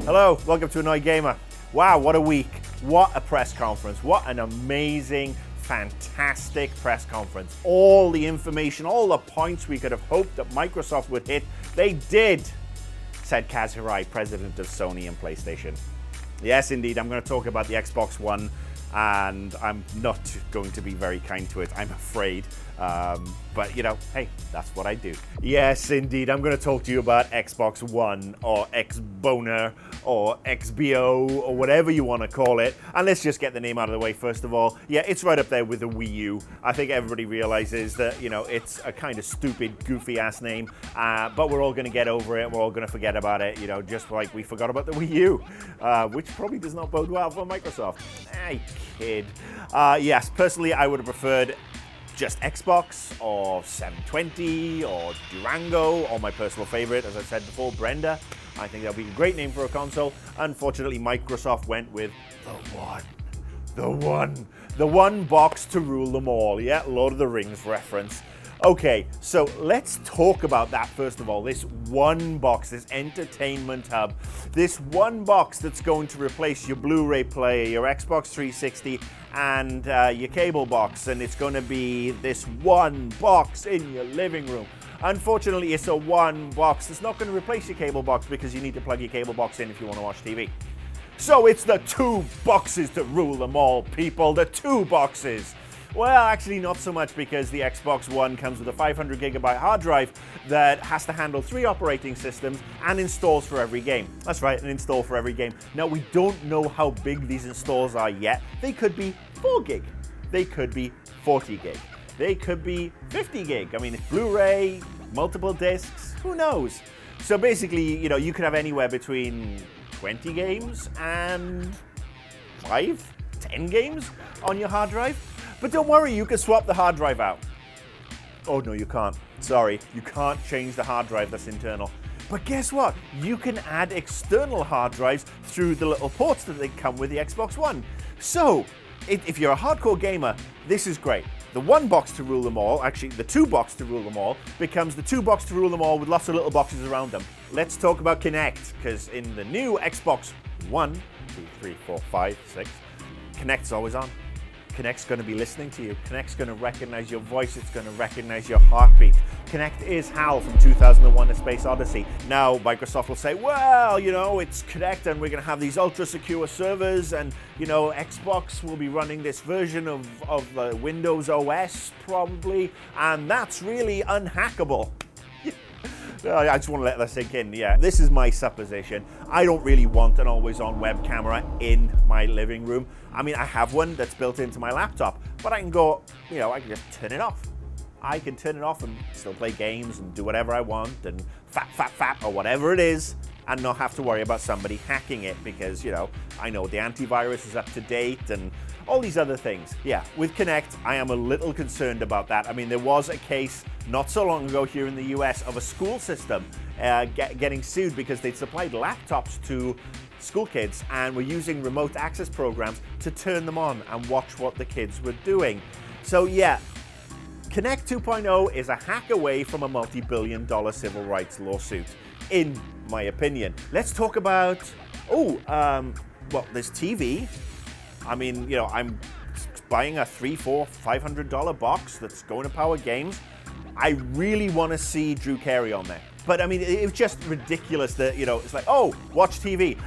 Hello, welcome to Annoyed Gamer. Wow, what a week. What a press conference. What an amazing, fantastic press conference. All the information, all the points we could have hoped that Microsoft would hit, they did, said Kaz Hirai, president of Sony and PlayStation. Yes, indeed, I'm going to talk about the Xbox One, and I'm not going to be very kind to it, I'm afraid. But, you know, hey, that's what I do. Yes, indeed, I'm going to talk to you about Xbox One, or Xboner, or XBO, or whatever you want to call it. And let's just get the name out of the way, first of all. Yeah, it's right up there with the Wii U. I think everybody realizes that, you know, it's a kind of stupid, goofy-ass name, but we're all going to get over it. We're all going to forget about it, you know, just like we forgot about the Wii U, which probably does not bode well for Microsoft. I kid. Yes, personally, I would have preferred just Xbox or 720 or Durango or my personal favorite, as I said before, Brenda. I think that would be a great name for a console. Unfortunately, Microsoft went with the one box to rule them all. Yeah, Lord of the Rings reference. Okay, so let's talk about that first of all. This one box, this entertainment hub, this one box that's going to replace your Blu-ray player, your Xbox 360, and your cable box, and it's going to be this one box in your living room. Unfortunately, it's a one box that's not going to replace your cable box because you need to plug your cable box in if you want to watch TV. So it's the two boxes to rule them all, people, the two boxes. Well, actually not so much, because the Xbox One comes with a 500 gigabyte hard drive that has to handle 3 operating systems and installs for every game. That's right, an install for every game. Now, we don't know how big these installs are yet. They could be 4 gig. They could be 40 gig. They could be 50 gig. I mean, it's Blu-ray, multiple discs, who knows? So basically, you know, you could have anywhere between 20 games and 5, 10 games on your hard drive. But don't worry, you can swap the hard drive out. Oh, no, you can't. Sorry, you can't change the hard drive that's internal. But guess what? You can add external hard drives through the little ports that they come with the Xbox One. So, if you're a hardcore gamer, this is great. The one box to rule them all, actually the two box to rule them all, becomes the two box to rule them all with lots of little boxes around them. Let's talk about Kinect, because in the new Xbox One, 2, 3, 4, 5, 6, Kinect's always on. Kinect's going to be listening to you. Kinect's going to recognize your voice. It's going to recognize your heartbeat. Kinect is HAL from 2001: A Space Odyssey. Now, Microsoft will say, well, you know, it's Kinect and we're going to have these ultra-secure servers, and, you know, Xbox will be running this version of Windows OS, probably, and that's really unhackable. I just want to let that sink in, yeah. This is my supposition. I don't really want an always-on web camera in my living room. I mean, I have one that's built into my laptop, but I can go, you know, I can just turn it off. I can turn it off and still play games and do whatever I want and fat, or whatever it is, and not have to worry about somebody hacking it because, you know, I know the antivirus is up to date and all these other things. Yeah, with Kinect, I am a little concerned about that. I mean, there was a case not so long ago here in the US of a school system getting sued because they'd supplied laptops to school kids and were using remote access programs to turn them on and watch what the kids were doing. So yeah, Kinect 2.0 is a hack away from a multi-billion-dollar civil rights lawsuit, in my opinion. Let's talk about, well, there's TV. I mean, you know, I'm buying a $300, $400, $500 box that's going to power games. I really want to see Drew Carey on there. But I mean, it's just ridiculous that, you know, it's like, oh, watch TV.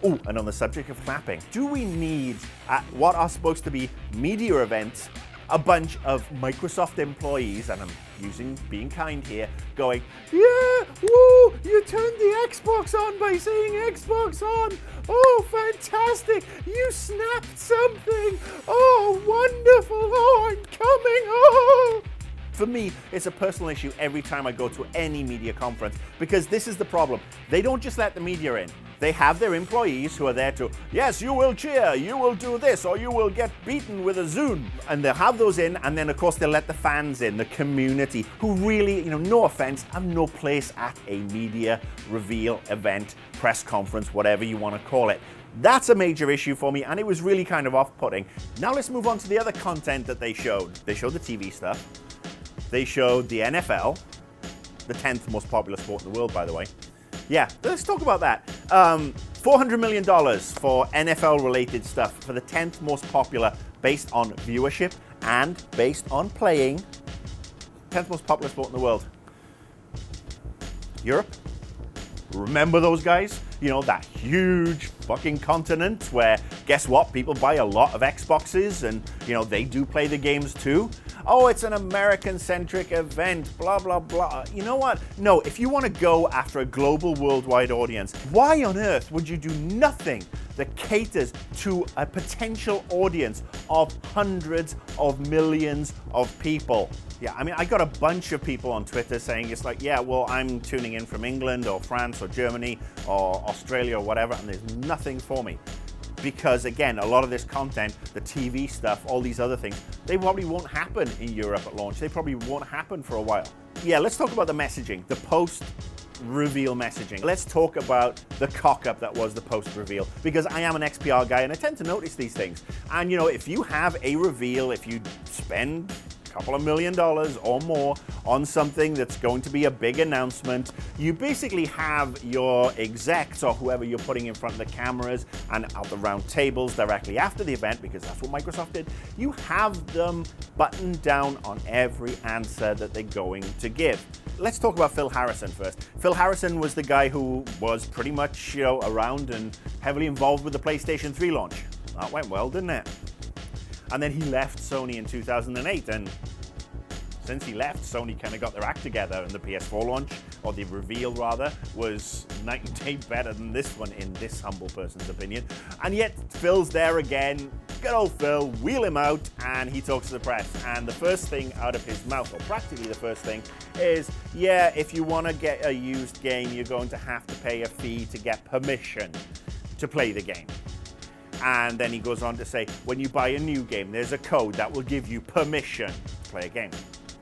Oh, and on the subject of clapping, do we need, at what are supposed to be media events, a bunch of Microsoft employees, and I'm being kind here, going, yeah, woo, you turned the Xbox on by saying Xbox on. Oh, fantastic. You snapped something. Oh, wonderful. Oh, I'm coming. Oh. For me, it's a personal issue every time I go to any media conference, because this is the problem. They don't just let the media in. They have their employees who are there to, yes, you will cheer, you will do this, or you will get beaten with a Zune. And they'll have those in, and then of course they'll let the fans in, the community, who really, you know, no offense, have no place at a media reveal event, press conference, whatever you want to call it. That's a major issue for me, and it was really kind of off-putting. Now let's move on to the other content that they showed. They showed the TV stuff. They showed the NFL, the 10th most popular sport in the world, by the way. Yeah, let's talk about that. $400 million for NFL-related stuff for the 10th most popular based on viewership and based on playing. 10th most popular sport in the world. Europe? Remember those guys? You know, that huge fucking continent where, guess what? People buy a lot of Xboxes and, you know, they do play the games too. Oh, it's an American-centric event, blah, blah, blah. You know what? No, if you want to go after a global worldwide audience, why on earth would you do nothing that caters to a potential audience of hundreds of millions of people? Yeah, I mean, I got a bunch of people on Twitter saying it's like, yeah, well, I'm tuning in from England or France or Germany or Australia or whatever, and there's nothing for me. Because again, a lot of this content, the TV stuff, all these other things, they probably won't happen in Europe at launch. They probably won't happen for a while. Yeah, let's talk about the messaging, the post-reveal messaging. Let's talk about the cock-up that was the post-reveal, because I am an XPR guy and I tend to notice these things. And you know, if you have a reveal, if you spend couple of $1 million or more on something that's going to be a big announcement, you basically have your execs or whoever you're putting in front of the cameras and at the round tables directly after the event, because that's what Microsoft did. You have them buttoned down on every answer that they're going to give. Let's talk about Phil Harrison first. Phil Harrison was the guy who was pretty much, you know, around and heavily involved with the PlayStation 3 launch. That went well, didn't it? And then he left Sony in 2008, and since he left, Sony kind of got their act together, and the PS4 launch, or the reveal rather, was night and day better than this one in this humble person's opinion. And yet, Phil's there again. Good old Phil, wheel him out, and he talks to the press. And the first thing out of his mouth, or practically the first thing, is, yeah, if you want to get a used game, you're going to have to pay a fee to get permission to play the game. And then he goes on to say, when you buy a new game, there's a code that will give you permission to play a game.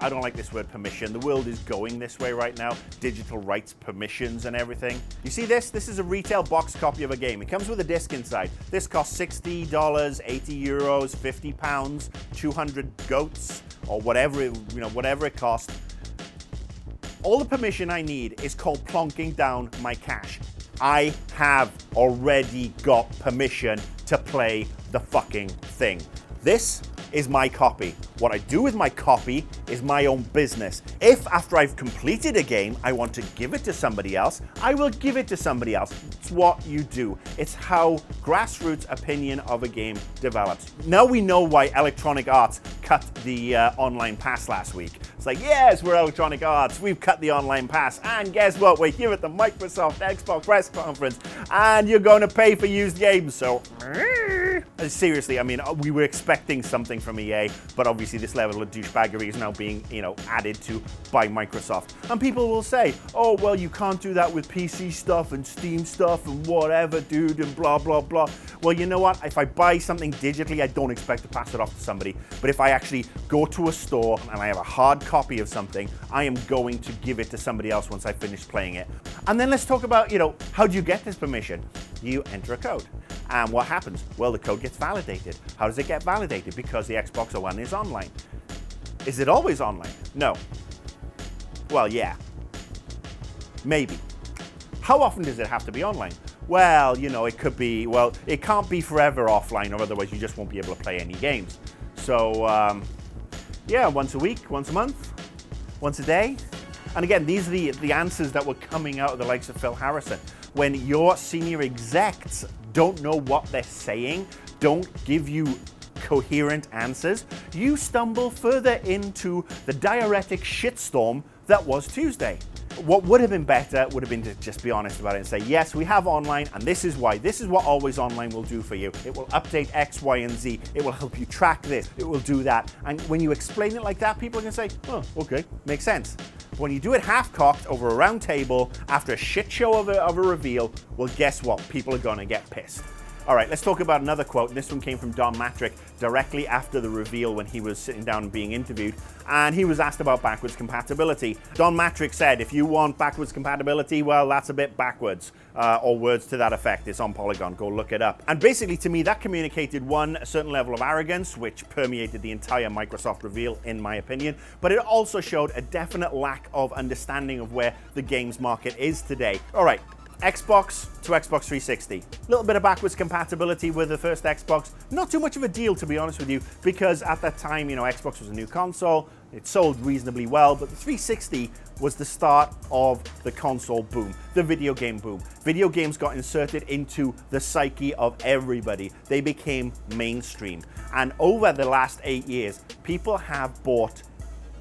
I don't like this word permission. The world is going this way right now. Digital rights, permissions and everything. You see this? This is a retail box copy of a game. It comes with a disc inside. This costs $60, 80 euros, 50 pounds, 200 goats, or whatever it costs. All the permission I need is called plonking down my cash. I have already got permission to play the fucking thing. This is my copy. What I do with my copy is my own business. If after I've completed a game, I want to give it to somebody else, I will give it to somebody else. It's what you do. It's how grassroots opinion of a game develops. Now we know why Electronic Arts cut the online pass last week. It's like, yes, we're Electronic Arts. We've cut the online pass. And guess what? We're here at the Microsoft Xbox press conference. And you're going to pay for used games. So, seriously, I mean, we were expecting something from EA, but obviously this level of douchebaggery is now being, added to by Microsoft. And people will say, oh, well, you can't do that with PC stuff and Steam stuff and whatever, dude, and blah, blah, blah. Well, you know what? If I buy something digitally, I don't expect to pass it off to somebody. But if I actually go to a store and I have a hard copy of something, I am going to give it to somebody else once I finish playing it. And then let's talk about, how do you get this permission? You enter a code. And what happens? Well, the code gets validated. How does it get validated? Because the Xbox One is online. Is it always online? No. Well, yeah. Maybe. How often does it have to be online? Well, it could be, it can't be forever offline, or otherwise you just won't be able to play any games. So, yeah, once a week, once a month, once a day. And again, these are the answers that were coming out of the likes of Phil Harrison. When your senior execs don't know what they're saying, don't give you coherent answers, you stumble further into the diuretic shitstorm that was Tuesday. What would have been better would have been to just be honest about it and say, yes, we have online, and this is why. This is what Always Online will do for you. It will update X, Y, and Z. It will help you track this. It will do that. And when you explain it like that, people are going to say, oh, okay, makes sense. When you do it half-cocked over a round table after a shit show of a reveal, well, guess what? People are going to get pissed. All right, let's talk about another quote. This one came from Don Mattrick directly after the reveal when he was sitting down and being interviewed, and he was asked about backwards compatibility. Don Mattrick said, if you want backwards compatibility, well, that's a bit backwards, or words to that effect. It's on Polygon, go look it up. And basically, to me, that communicated a certain level of arrogance, which permeated the entire Microsoft reveal, in my opinion, but it also showed a definite lack of understanding of where the games market is today. All right, Xbox to Xbox 360. A little bit of backwards compatibility with the first Xbox. Not too much of a deal, to be honest with you, because at that time, Xbox was a new console. It sold reasonably well, but the 360 was the start of the console boom, the video game boom. Video games got inserted into the psyche of everybody. They became mainstream. And over the last 8 years, people have bought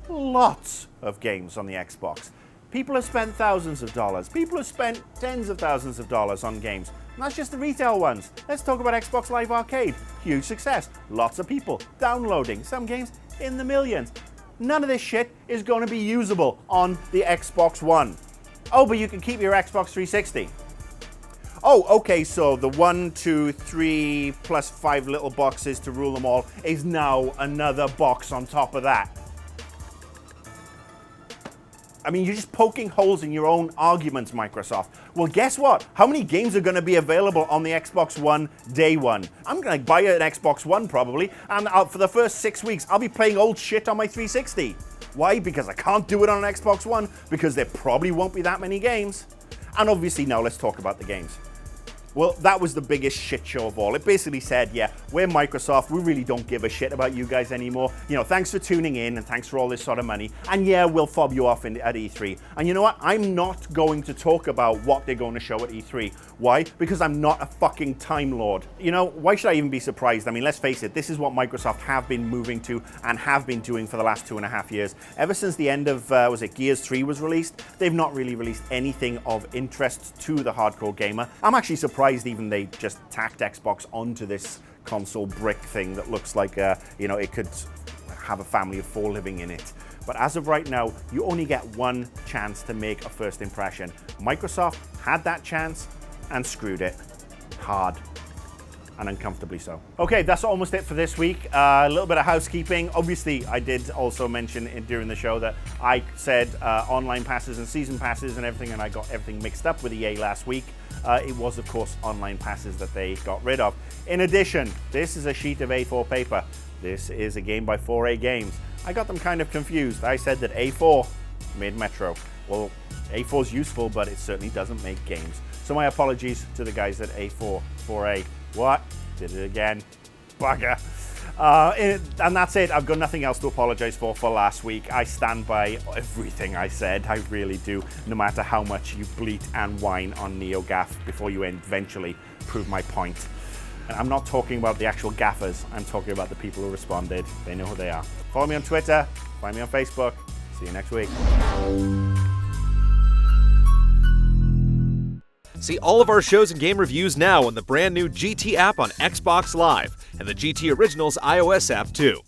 lots of games on the Xbox. People have spent thousands of dollars. People have spent tens of thousands of dollars on games. And that's just the retail ones. Let's talk about Xbox Live Arcade. Huge success. Lots of people downloading. Some games in the millions. None of this shit is going to be usable on the Xbox One. Oh, but you can keep your Xbox 360. Oh, okay, so the 1, 2, 3 plus 5 little boxes to rule them all is now another box on top of that. I mean, you're just poking holes in your own arguments, Microsoft. Well, guess what? How many games are going to be available on the Xbox One day one? I'm going to buy an Xbox One probably, and for the first 6 weeks, I'll be playing old shit on my 360. Why? Because I can't do it on an Xbox One, because there probably won't be that many games. And obviously, now let's talk about the games. Well, that was the biggest shit show of all. It basically said, yeah, we're Microsoft. We really don't give a shit about you guys anymore. Thanks for tuning in and thanks for all this sort of money. And yeah, we'll fob you off at E3. And you know what? I'm not going to talk about what they're going to show at E3. Why? Because I'm not a fucking Time Lord. Why should I even be surprised? I mean, let's face it, this is what Microsoft have been moving to and have been doing for the last 2.5 years. Ever since the end of, Gears 3 was released, they've not really released anything of interest to the hardcore gamer. I'm actually surprised even they just tacked Xbox onto this console brick thing that looks like, it could have a family of 4 living in it. But as of right now, you only get one chance to make a first impression. Microsoft had that chance and screwed it hard and uncomfortably so. Okay, that's almost it for this week. A little bit of housekeeping. Obviously, I did also mention during the show that I said online passes and season passes and everything, and I got everything mixed up with EA last week. It was, of course, online passes that they got rid of. In addition, this is a sheet of A4 paper. This is a game by 4A Games. I got them kind of confused. I said that A4 made Metro. Well, A4 is useful, but it certainly doesn't make games. So my apologies to the guys at A4, 4A. What? Did it again. Bugger. And that's it. I've got nothing else to apologize for last week. I stand by everything I said. I really do. No matter how much you bleat and whine on NeoGAF before you eventually prove my point. And I'm not talking about the actual gaffers. I'm talking about the people who responded. They know who they are. Follow me on Twitter. Find me on Facebook. See you next week. See all of our shows and game reviews now on the brand new GT app on Xbox Live and the GT Originals iOS app too.